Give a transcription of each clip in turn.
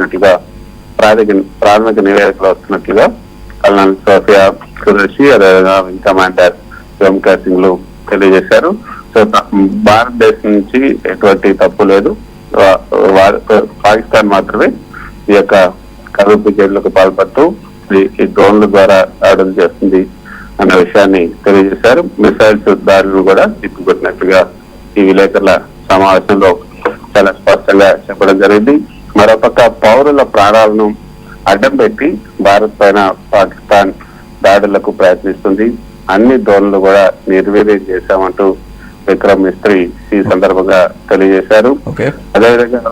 చేసినట్లుగా ప్రాథమిక నివేదికలు వస్తున్నట్లుగా కల్నల్ సోఫియా ఖురేషి అదేవిధంగా వింగ్ కమాండర్ వ్యోమికా సింగ్లు తెలియజేశారు. సో భారతదేశం నుంచి ఎటువంటి తప్పు లేదు, పాకిస్తాన్ మాత్రమే ఈ యొక్క కవింపు చర్యలకు పాల్పడుతూ ఈ డ్రోన్ల ద్వారా దాడులు చేస్తుంది అన్న విషయాన్ని తెలియజేశారు. మిసైల్స్ దాడులను కూడా తిప్పికొట్టినట్టుగా ఈ విలేకరుల సమావేశంలో చాలా స్పష్టంగా చెప్పడం జరిగింది. మరోపక్క పౌరుల ప్రాణాలను అడ్డం పెట్టి భారత్ పైన పాకిస్తాన్ దాడులకు ప్రయత్నిస్తుంది, అన్ని డ్రోన్లు కూడా నిర్వీర్యం చేశామంటూ విక్రమ్ మిస్త్రీ ఈ సందర్భంగా తెలియజేశారు. అదేవిధంగా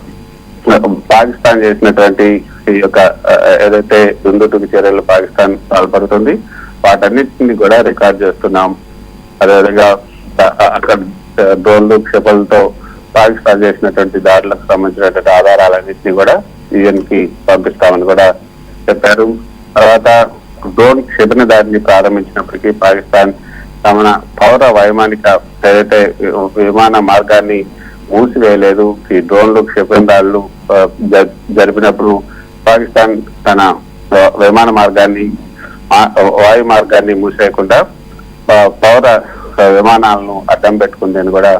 పాకిస్తాన్ చేసినటువంటి ఈ యొక్క ఏదైతే దుందుడుకు చర్యలు పాకిస్తాన్ పాల్పడుతుంది వాటన్నిటిని కూడా రికార్డ్ చేస్తున్నాం. అదేవిధంగా అక్కడ డ్రోన్లు క్షిపణులతో పాకిస్తాన్ చేసినటువంటి దాడులకు సంబంధించినటువంటి ఆధారాలన్నింటినీ కూడా యుఎన్ కి పంపిస్తామని కూడా చెప్పారు. తర్వాత డ్రోన్ క్షిపణి దాడిని ప్రారంభించినప్పటికీ పాకిస్తాన్ తమ పౌర వైమానిక ఏదైతే విమాన మార్గాన్ని మూసివేయలేదు. ఈ డ్రోన్లు క్షిపణి దాడులు జరిపినప్పుడు పాకిస్తాన్ తన విమాన మార్గాన్ని వాయు మార్గాన్ని మూసేయకుండా పౌర విమానాలను అడ్డం పెట్టుకుందని కూడా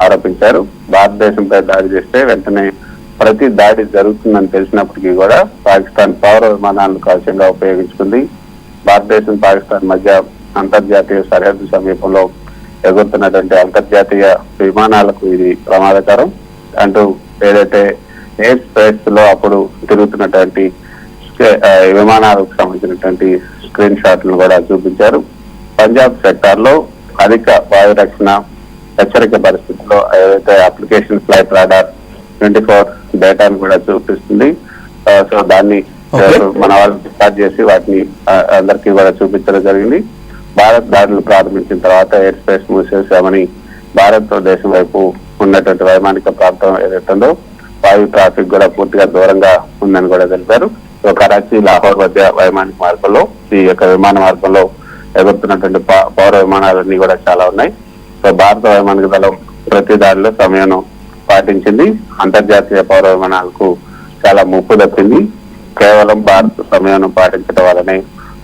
ఆరోపించారు. భారతదేశంపై దాడి చేస్తే వెంటనే ప్రతి దాడి జరుగుతుందని తెలిసినప్పటికీ కూడా పాకిస్తాన్ పౌర విమానాలను కవచంగా ఉపయోగించుకుంది. భారతదేశం పాకిస్తాన్ మధ్య అంతర్జాతీయ సరిహద్దు సమీపంలో ఎగురుతున్నటువంటి అంతర్జాతీయ విమానాలకు ఇది ప్రమాదకరం అంటూ ఏదైతే ఎయిర్ స్పేస్ లో అప్పుడు తిరుగుతున్నటువంటి విమానాలకు సంబంధించినటువంటి స్క్రీన్ షాట్లను కూడా చూపించారు. పంజాబ్ సెక్టార్ లో అధిక వాయు రక్షణ హెచ్చరిక పరిస్థితుల్లో ఏదైతే అప్లికేషన్ ఫ్లైట్ రాడార్ 24 డేటాను కూడా చూపిస్తుంది. సో దాన్ని మన వాళ్ళు రికార్డ్ చేసి వాటిని అందరికీ కూడా చూపించడం జరిగింది. భారత్ దాడులు ప్రారంభించిన తర్వాత ఎయిర్ స్పేస్ మూసేసామని భారతదేశం వైపు ఉన్నటువంటి వైమానిక ప్రాంతం ఏదైతుందో వాయు ట్రాఫిక్ కూడా పూర్తిగా దూరంగా ఉందని కూడా తెలిపారు. సో కరాచీ లాహోర్ మధ్య వైమానిక మార్గంలో ఈ యొక్క విమాన మార్గంలో ఎగురుతున్నటువంటి పౌర విమానాలన్నీ కూడా చాలా ఉన్నాయి. సో భారత వైమానిక దళం ప్రతి దాడిలో సమయం పాటించింది. అంతర్జాతీయ పౌర విమానాలకు చాలా ముప్పు తప్పింది. కేవలం భారత్ సమయం పాటించడం వల్లనే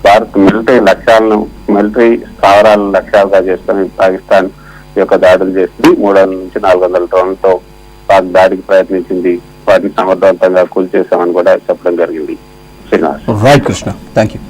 భారత్ మిలిటరీ స్థావరాలను లక్ష్యాలుగా చేసుకుని పాకిస్తాన్ యొక్క దాడులు చేసింది. 300 నుంచి 400 డ్రోన్లతో పాక్ దాడికి ప్రయత్నించింది. వాటిని సమర్థవంతంగా కూల్చేశామని కూడా చెప్పడం జరిగింది. Srinivas. Right Krishna, thank you.